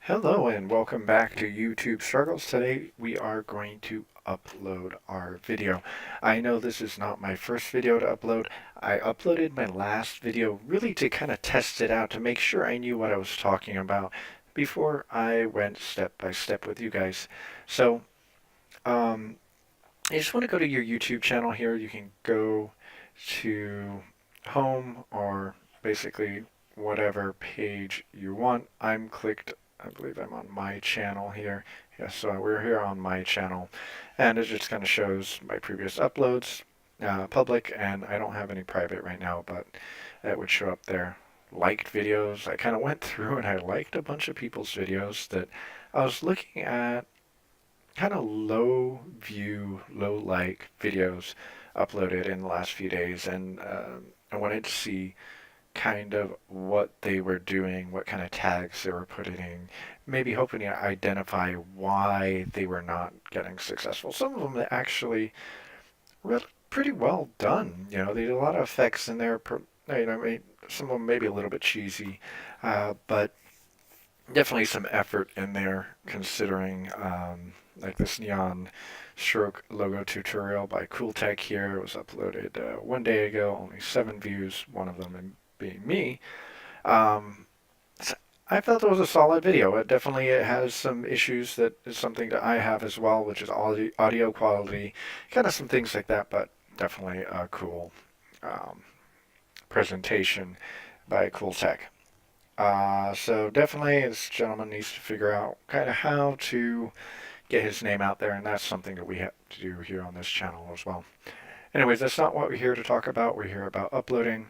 Hello and welcome back to YouTube Struggles. Today we are going to upload our video. I know this is not my first video to upload. I uploaded my last video really to kind of test it out to make sure I knew what I was talking about before I went step by step with you guys. So, um, you just want to go to your YouTube channel here. You can go to home or basically whatever page you want. I believe I'm on my channel here. Yes, so we're here on my channel. And it just kind of shows my previous uploads, public, and I don't have any private right now, but it would show up there. Liked videos. I kind of went through and I liked a bunch of people's videos that I was looking at kind of low view, low like videos uploaded in the last few days, and I wanted to see kind of what they were doing, what kind of tags they were putting in, maybe hoping to identify why they were not getting successful. Some of them actually were pretty well done. You know, they did a lot of effects in there. I mean, some of them maybe a little bit cheesy, but definitely some effort in there considering like this neon stroke logo tutorial by Cooltech here. It was uploaded one day ago, only 7 views, one of them being me. Um, I felt it was a solid video. It has some issues that is something that I have as well, which is audio quality, kind of some things like that, but definitely a cool um, presentation by Cooltech. So definitely this gentleman needs to figure out kind of how to get his name out there, and that's something that we have to do here on this channel as well. Anyways, that's not what we're here to talk about. We're here about uploading.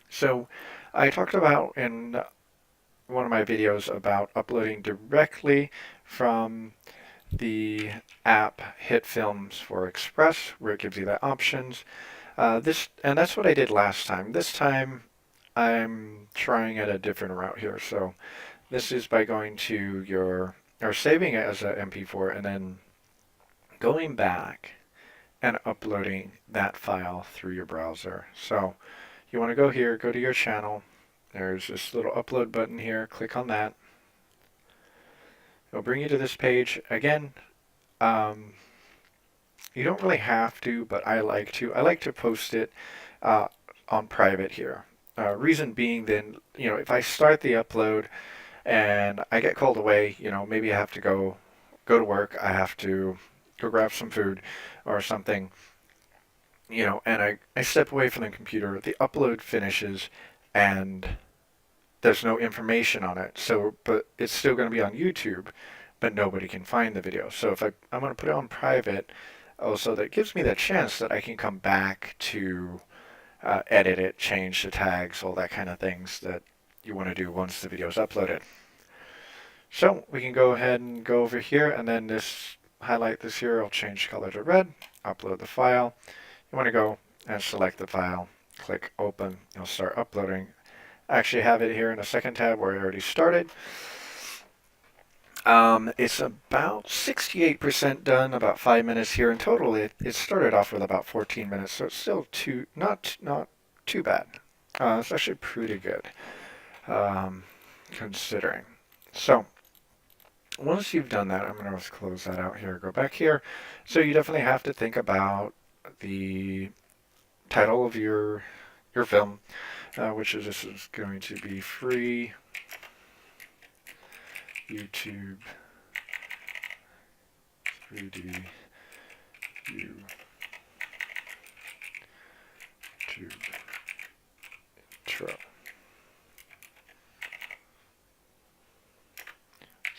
So I talked about in one of my videos about uploading directly from the app HitFilms for Express, where it gives you that options. And that's what I did last time. This time I'm trying at a different route here. So this is by going to or saving it as a MP4 and then going back and uploading that file through your browser. So you want to go here, go to your channel. There's this little upload button here. Click on that. It'll bring you to this page. Again, um, you don't really have to, but I like to. I like to post it uh, on private here. Reason being, then, if I start the upload and I get called away, maybe I have to go to work. I have to go grab some food or something, and I step away from the computer. The upload finishes, and there's no information on it. So, but it's still going to be on YouTube, but nobody can find the video. So I'm going to put it on private, also that gives me that chance that I can come back to edit it, change the tags, all that kind of things that you want to do once the video is uploaded. So we can go ahead and go over here, and then highlight this here. I'll change color to red, upload the file. You want to go and select the file, click open, it'll start uploading. I actually have it here in a second tab where I already started. It's about 68% done, about 5 minutes here. In total, it started off with about 14 minutes, so it's still not too bad. It's actually pretty good, considering. So once you've done that, I'm going to close that out here, go back here. So you definitely have to think about the title of your film, which is this is going to be free YouTube 3D YouTube intro.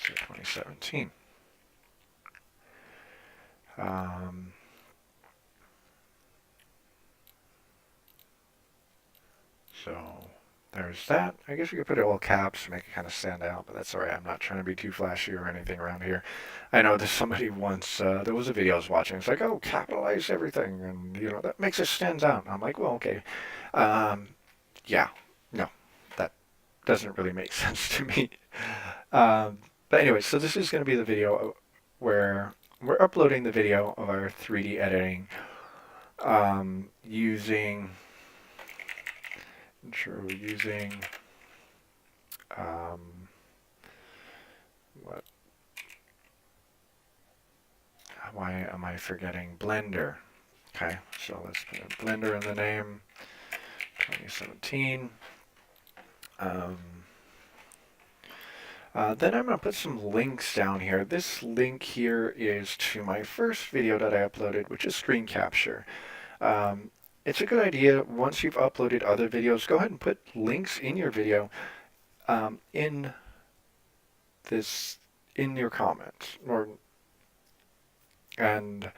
So 2017. So there's that. I guess you could put it all caps to make it kind of stand out, but that's alright. I'm not trying to be too flashy or anything around here. I know there's somebody once, there was a video I was watching. It's like, oh, capitalize everything, and that makes it stand out. And I'm like, well, okay, yeah, no, that doesn't really make sense to me. Um, but anyway, so this is going to be the video where we're uploading the video of our 3D editing using um, why am I forgetting Blender? Okay, so let's put a Blender in the name, 2017. Then I'm going to put some links down here. This link here is to my first video that I uploaded, which is screen capture. It's a good idea, once you've uploaded other videos, go ahead and put links in your video in your comments, and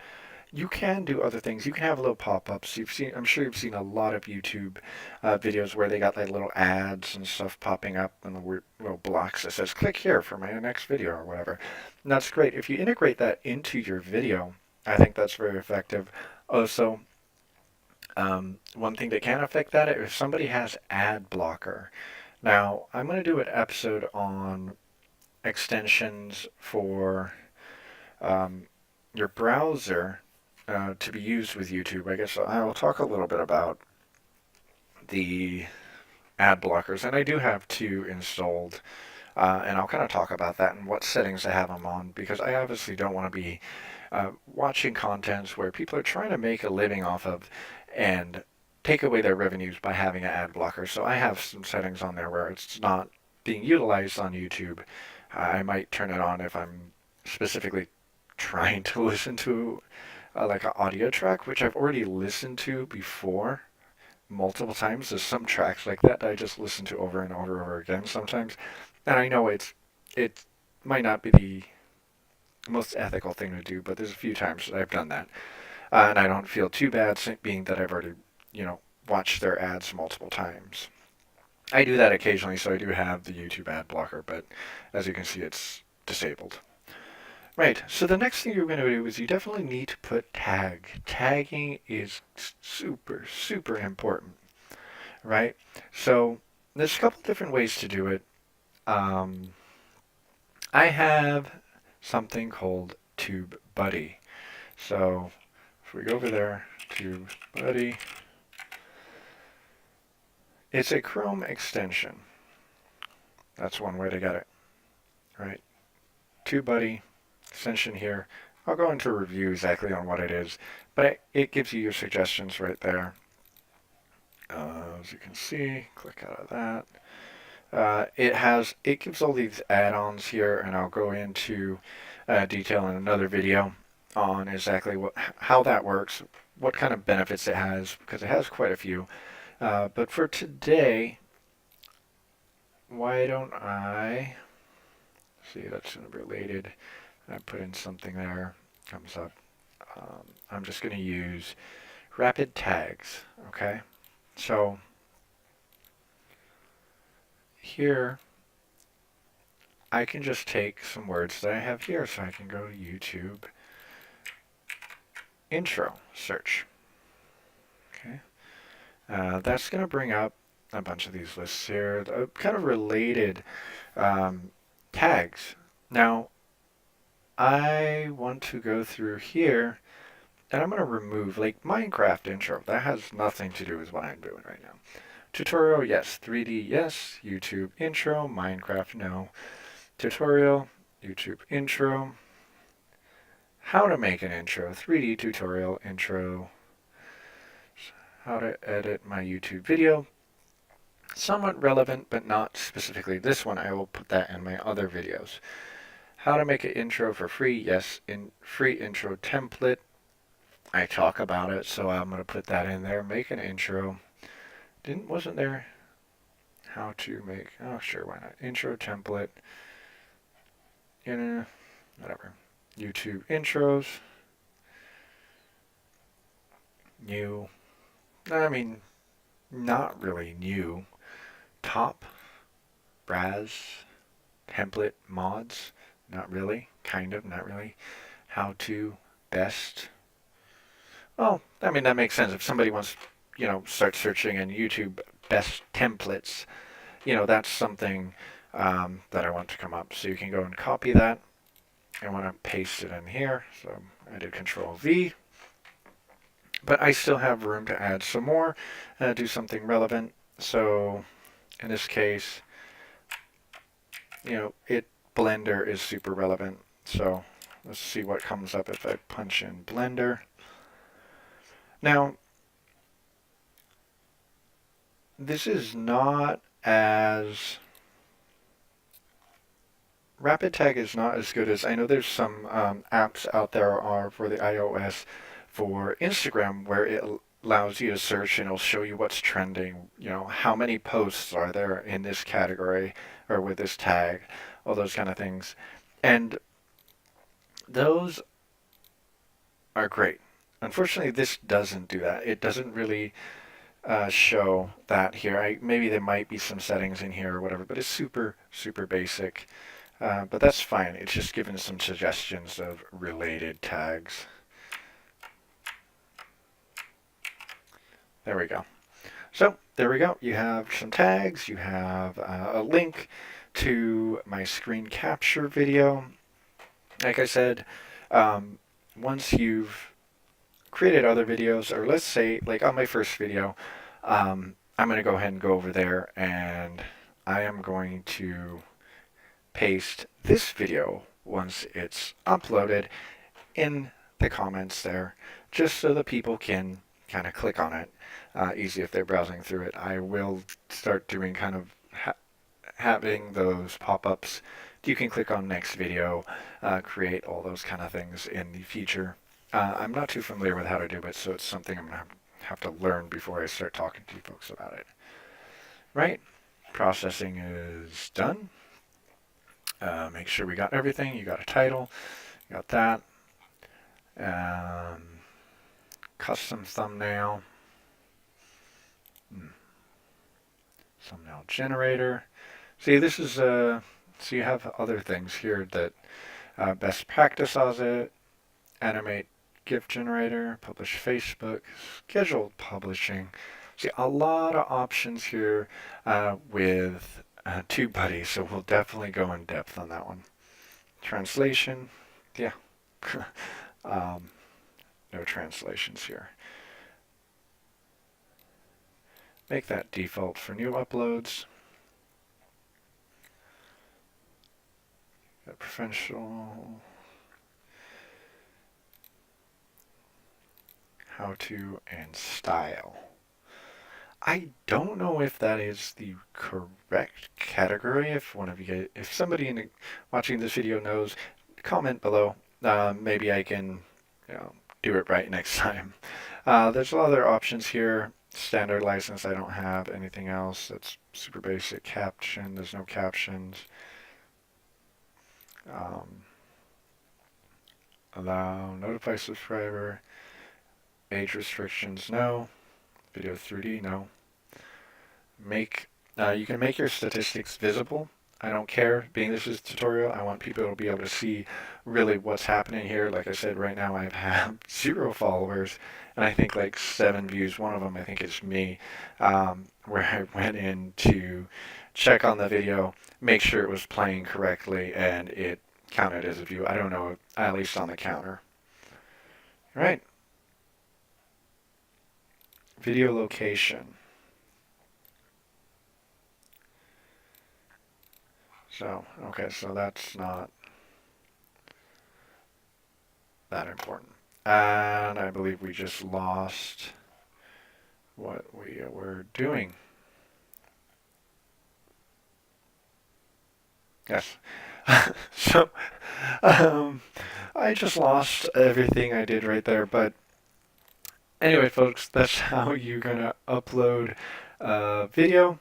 you can do other things. You can have little pop-ups. I'm sure you've seen a lot of YouTube videos where they got like little ads and stuff popping up in the little blocks that says click here for my next video or whatever. And that's great. If you integrate that into your video, I think that's very effective. Also, one thing that can affect that is if somebody has ad blocker. Now, I'm going to do an episode on extensions for your browser to be used with YouTube. I guess I will talk a little bit about the ad blockers, and I do have two installed, and I'll kind of talk about that and what settings I have them on, because I obviously don't want to be watching contents where people are trying to make a living off of and take away their revenues by having an ad blocker. So I have some settings on there where it's not being utilized on YouTube. I might turn it on if I'm specifically trying to listen to like an audio track, which I've already listened to before multiple times. There's some tracks like that I just listen to over and over and over again sometimes, and I know it might not be the most ethical thing to do, but there's a few times that I've done that, and I don't feel too bad, being that I've already watched their ads multiple times. I do that occasionally, so I do have the YouTube ad blocker, but as you can see, it's disabled. Right, so the next thing you're going to do is you definitely need to put tag. Tagging is super, super important, right? So there's a couple different ways to do it. I have something called TubeBuddy. So if we go over there, TubeBuddy, it's a Chrome extension. That's one way to get it, right? TubeBuddy extension here. I'll go into a review exactly on what it is, but it gives you your suggestions right there. As you can see, click out of that. It gives all these add-ons here, and I'll go into detail in another video on exactly how that works, what kind of benefits it has, because it has quite a few. But for today, why don't I see, that's related. I put in something there, comes up. I'm just going to use rapid tags, okay? So here, I can just take some words that I have here, so I can go to YouTube, intro, search, okay? That's going to bring up a bunch of these lists here, kind of related tags. Now, I want to go through here, and I'm going to remove, like, Minecraft intro. That has nothing to do with what I'm doing right now. Tutorial, yes. 3D, yes. YouTube intro. Minecraft, no. Tutorial, YouTube intro. How to make an intro. 3D tutorial intro. How to edit my YouTube video. Somewhat relevant, but not specifically this one. I will put that in my other videos. How to make an intro for free. Yes, in free intro template. I talk about it, so I'm going to put that in there. Make an intro. Wasn't there how to make, oh sure, why not? Intro template. Whatever. YouTube intros. New. I mean, not really new. Top. Browse. Template mods. Not really. Kind of, not really. How to. Best. Well, I mean, that makes sense. If somebody wants, start searching in YouTube best templates, that's something that I want to come up. So you can go and copy that. I want to paste it in here. So I did Control V. But I still have room to add some more, do something relevant. So in this case, Blender is super relevant. So Let's see what comes up if I punch in Blender. Now, this is not as... Rapid Tag is not as good as... I know there's some apps out there are for the iOS for Instagram where it allows you to search and it'll show you what's trending, you know, how many posts are there in this category or with this tag, all those kind of things. And those are great. Unfortunately, this doesn't do that. It doesn't really show that here. Maybe there might be some settings in here or whatever, but it's super, super basic. But that's fine. It's just giving some suggestions of related tags. There we go. So there we go. You have some tags. You have a link to my screen capture video. Like I said, once you've created other videos, or let's say like on my first video, I'm going to go ahead and go over there and I am going to paste this video once it's uploaded in the comments there, just so that people can kind of click on it easy if they're browsing through it. I will start doing kind of having those pop-ups. You can click on next video, create all those kind of things in the future. I'm not too familiar with how to do it, so it's something I'm going to have to learn before I start talking to you folks about it. Right? Processing is done. Make sure we got everything. You got a title. You got that. Custom thumbnail. Thumbnail generator. See, this is so you have other things here that best practice on it. Animate GIF generator. Publish Facebook. Scheduled publishing. See, a lot of options here with TubeBuddy, so we'll definitely go in depth on that one. Translation, yeah. No translations here. Make that default for new uploads. Got professional. How to and style. I don't know if that is the correct category. If one of you, if somebody watching this video knows, comment below. Maybe I can, do it right next time. There's other options here. Standard license, I don't have anything else. That's super basic. Caption, there's no captions. Allow, notify subscriber. Age restrictions, no. Video 3D, no. You can make your statistics visible. I don't care. Being this is a tutorial, I want people to be able to see really what's happening here. Like I said, right now I have 0 followers, and I think like 7 views. One of them I think is me, where I went in to check on the video, make sure it was playing correctly, and it counted as a view. I don't know, at least on the counter. All right. Video location. So, okay, so that's not that important. And I believe we just lost what we were doing. Yes. So, I just lost everything I did right there, but anyway, folks, that's how you're going to upload a video.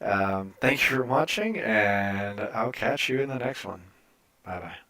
Thank you for watching, and I'll catch you in the next one. Bye-bye.